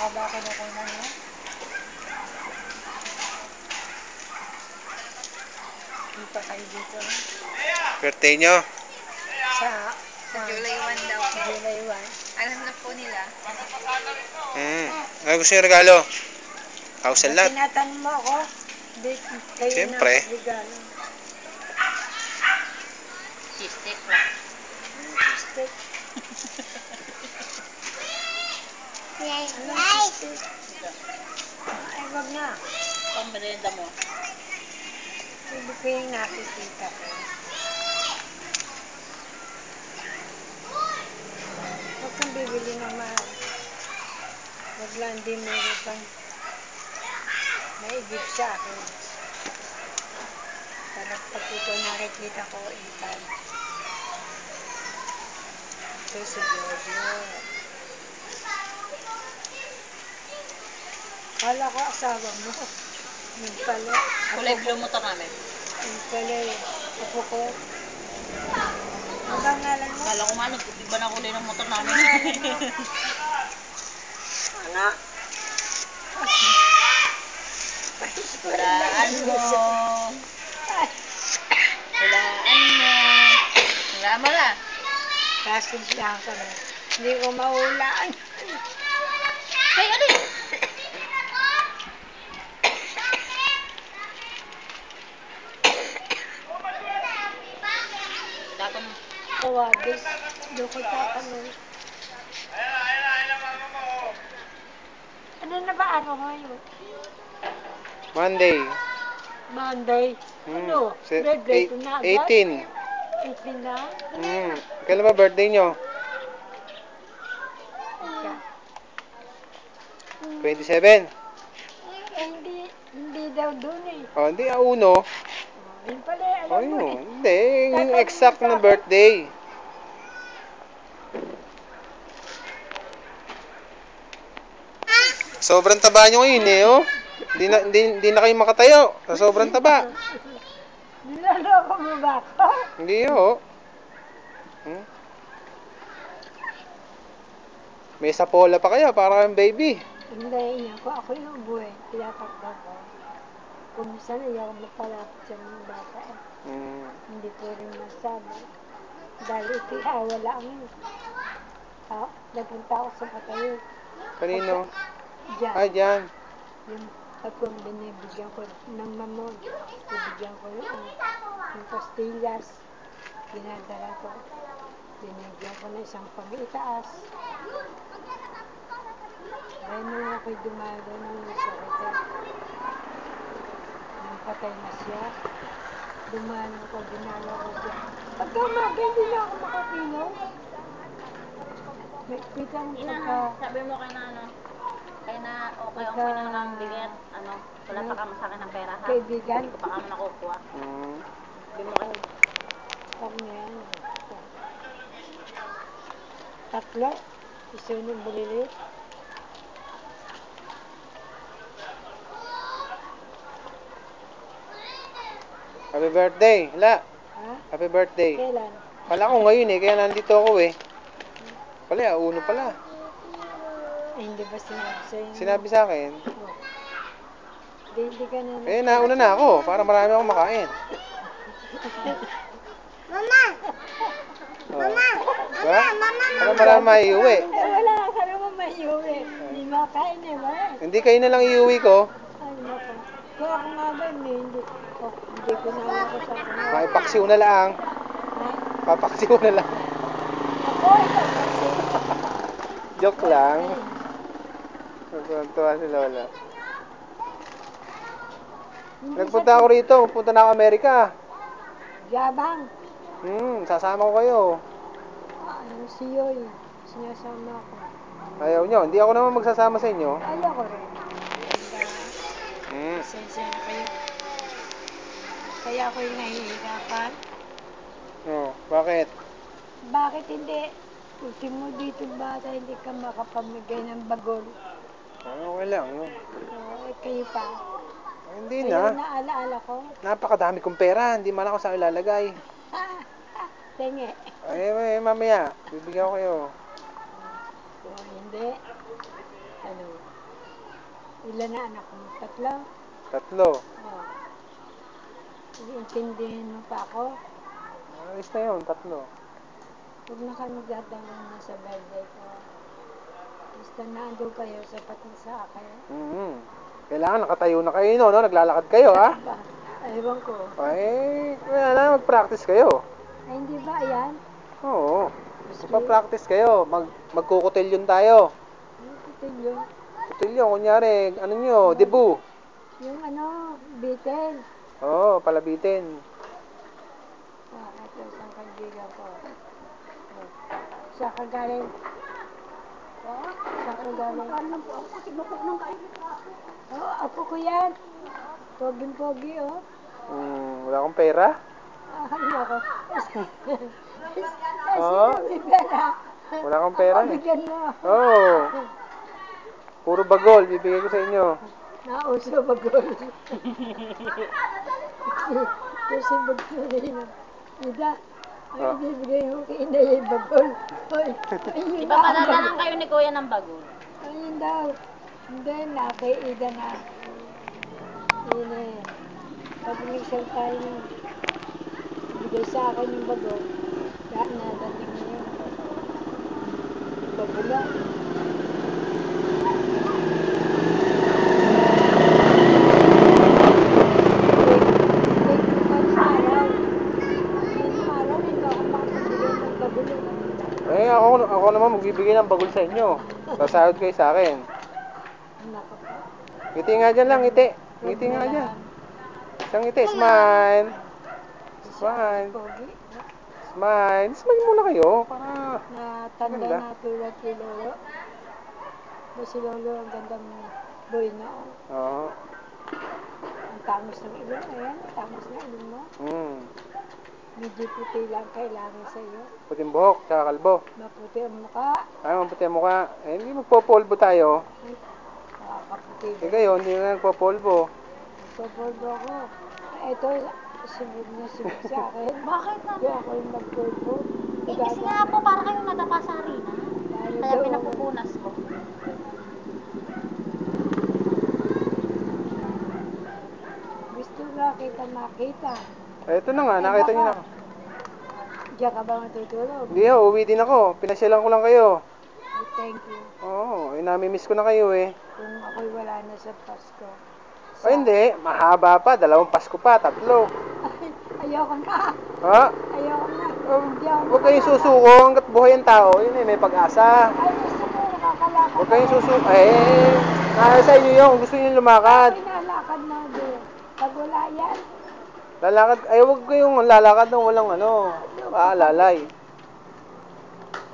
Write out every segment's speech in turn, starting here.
ka ba kinukunan mo? Hindi pa kayo dito. Birthday nyo? Sa July 1 daw. July 1. Alam na po nila. Ano gusto yung regalo? House and lot? Tinatanong mo ako? Kayo Siyempre. na regalo. Cheesesteak lang. Cheesesteak. Anong cheesesteak? Ay, wag na. Pang merienda mo. Hindi ko yung nakikita ko. Huwag kang bibili ng mahal. Huwag lang din meron pang naigib sa akin. Para pag ito nakikita ko, ipan. Ito si Jojo. Kala ko asawa mo. Yung pala. Kulay blue motor namin. Yung pala eh. Apo ko. Ang bangalan mo? Kala ko nga, iba na kulay ng motor namin. Anak. Hulaan mo. Hulaan mo. Hulaan mo na. Kasintihan ka na. Hindi ko mahulaan. Ay, ano yun? Tapon mo. Tawadis. Doon ko tatanong. Ano na ba araw ngayon? Monday. Monday. Ano? Birthday ko na agad? 18. 18 na? Kailan ba birthday nyo? 27. Hindi daw doon eh. Hindi, uno. Yun pala, alam mo eh. Hindi. Yung exact na birthday. Sobrang taba nyo ngayon eh, oh. Hindi na kayo makatayo. Sobrang taba. Nilaloko mo ba ako? Hindi, oh. May sapola pa kayo, para kayong baby. Hindi, ako yung buhay. Tinatakbo ko. Kung minsan ayaw mapalapit sa mga bata eh. Hindi ko rin masabi. Dahil wala ang nagpunta ako sa patayo. Kanino? Diyan. Diyan. Yung pagkong binibigyan ko ng mamon, binibigyan ko yung pastillas, ginadala ko. Binibigyan ko na isang pang-itaas. Dahil nung ako'y dumalo ng sakit eh. Nung patay na siya, dumalo ko, dinalo ko siya. Pagka umaga, hindi na ako makapilaw. Kita mo pagka... Sabi mo kay na ano, kay na okay mo na lang bigyan, wala pa kamo sa akin ng pera ha. Kaibigan? Hindi ko pa kamo nakukuha. Sabi mo kay... Pag na yan. Tatlo. Isunod bulilit. Happy birthday. Hala. Ha? Happy birthday. Kailan? Kala ko ngayon eh, kaya nandito ako eh. Pala, uno pala. Hindi ba sinabi sa'yo? Sinabi sa akin. Hindi ka na... Nauna na ako, para marami akong makain. Mama! Mama! Para marami maiuwi. Wala ka naman maiuwi. Hindi makain eh, ba? Hindi, kayo na lang iuwi ko. Ay, naku. Kung ako nga ba, hindi ko na ako sa akin. Maipaksiw na lang. Ha? Papaksiw na lang. Ako, ipapaksiw. Joke lang. Tuwa si Lola. Nagpunta ako rito, pupunta na ako Amerika. Yabang. Sasama ko kayo. Si Yoy, sinasama ko. Ayaw nyo, hindi ako naman magsasama sa inyo. Ayaw ko rin. Sensya na kayo. Kaya ako'y nahihirapan. Bakit? Bakit hindi? Ultimo dito bata, hindi ka makapamigay ng bagol. Okay lang. Kayo pa. Hindi Kayo na. naalaala ko. Napakadami kong pera, hindi man ako saan ilalagay. Tingi. Mamaya, bibigyan ko kayo. Hindi. Ano? Ilan na anak mo? 3? 3. Oh. Iintindihin mo pa ako? Ayos na yun, 3. Huwag na kami dadalo na sa birthday ko. Basta naandun kayo, sapat na sa akin. Kailangan nakatayo na kayo, no? Naglalakad kayo, ha? Ba, ewan ko. Ay, kaya na, mag-practice kayo. Ay, hindi ba yan? Oo. Magpa-practice kayo. Magkukutilyon tayo. Ano kutilyo? Kutilyon, kunyari, ano nyo, debut. Yung ano, bitin. Oo, palabitin. Ah, ito isang kaibigan ko. Oh. Siya kagaling. Oh, siya kagaling. Oh, apo ko yan. Poging-pogi, oh. Wala akong pera. Ano ako? Oo. Wala akong pera, eh. Bigyan mo. Oo. Puro bagol, bibigay ko sa inyo. Nauso bagol. Kasi bagol na. Ida, ay bibigay mo kay Inday yung bagol. Hoy, ayun Di ba padadalan kayo ni Kuya ng bagol? ayun daw. Hindi na, kay Ida na. Yun eh. Pag nag-sell tayo nun, bigay sa akin yung bagol. Dahil nadating na yun. Bagula. Eh, ako naman magbibigay ng bagol sa inyo. Sasahod kayo sa akin. Ngiti nga dyan lang, ngiti. Ngiti nga dyan. Isang ngiti, smile. Smile. Smile. Smile muna kayo. Para Natanda maganda. na tulad kay Lolo. Ba si Lolo ang gandang boy na. Oo. Ang tangos ng ilong. Ayan, tangos na ilong mo. Medyo puti lang kailangan sa iyo. Puting buhok, tsaka kalbo. Maputi ang mukha. Ay, maputi ang mukha. Eh, hindi magpopolvo tayo. Ay, nakakaputi Eh, ba? kayo, hindi na nagpopolvo. Nagpapolvo ako. Ito, sibog na sibog sa akin. Bakit Kaya naman? ako yung magpolvo. Eh, kasi nga po, para kayong nadapa sa harina. Dahil Kaya daw, pinapupunas ko. gusto nga kita makita. Ito na nga, nakita niyo na ako. Diyan ka ba matutulog? Hindi ho, uwi din ako. Pinasyalan ko lang kayo. Ay, thank you. Oo, nami-miss ko na kayo eh. Kung ako'y wala na sa Pasko. Ay, hindi. Mahaba pa. 2 Pasko pa. 3. Ay, ayoko na. Ha? Ayoko na. Hindi ako Huwag kayong makakala- susuko hanggat buhay ang tao. Yun eh, may pag-asa. Ay, gusto ko nakakalakad. Huwag kayong susuko. Nasa sa inyo yun. Gusto niyo lumakad. Pinalakad na din. Pag wala yan, Lalakad. Ay, huwag kayong lalakad ng walang aalalay.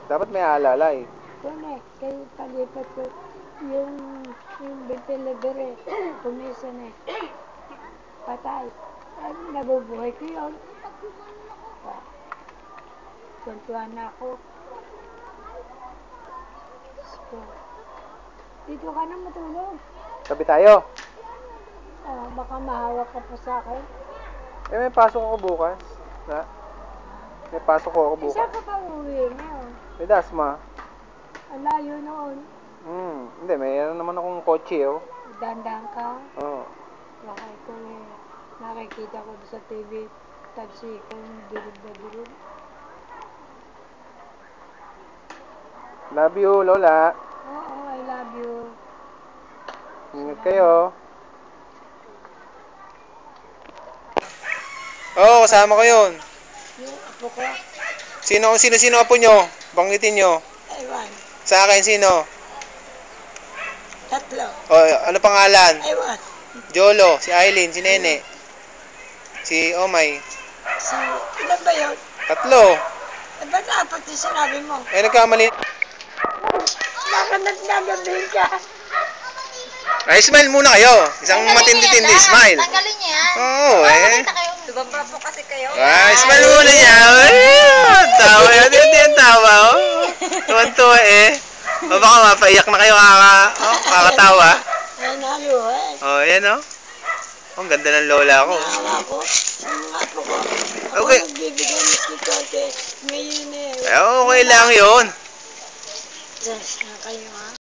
Dapat may aalalay. kung kayo palipat ko yung ventilator eh. Kumisan eh. Patay. Ay, nabubuhay ko yun. Tuntuan na ako. So, dito ka na matulog. Sabi tayo. Oh, baka mahawak ka pa sa akin. Eh, may pasok ako bukas. Ha? May pasok ako bukas. Isa ka pa uwi ngayon. May dasma. Ang layo noon. Hindi, mayroon naman akong kotse, oh. Dandang ka. Oo. Baka ito eh. Nakikita ko sa TV. Taxi kung bilib na bilib. Love you, Lola. Oo, I love you. Ingat kayo. Oo, kasama ko yun. Yung apo ko. Sino apo nyo? Banggitin nyo. Ewan. Sa akin, sino? 3. O, ano pangalan? Ewan. Jolo, si Aileen, si Nene. Si Omay. Si, ilan ba yun? 3. Eh, ba't apat yung sinabi mo? Eh, nagkamali. Baka nagdagabihin ka. Ay, smile muna kayo. Isang matindi-tindi, smile. Tanggalin niya yan. Oo, eh. Tumaba po kasi kayo. Ay, smile muna niya. Ay, tawa yan. Hindi yan tawa. Oh. Tuwan-tuwa eh. O baka mapaiyak na kayo kakatawa. Ay, nalo eh. O, yan o. Ang ganda ng lola ko. Naawa ko. Sa mga apo ko. Ako Okay. nagbibigay ng sikote. Ngayon eh. Eh, okay lang yun. Yes, kayo ha.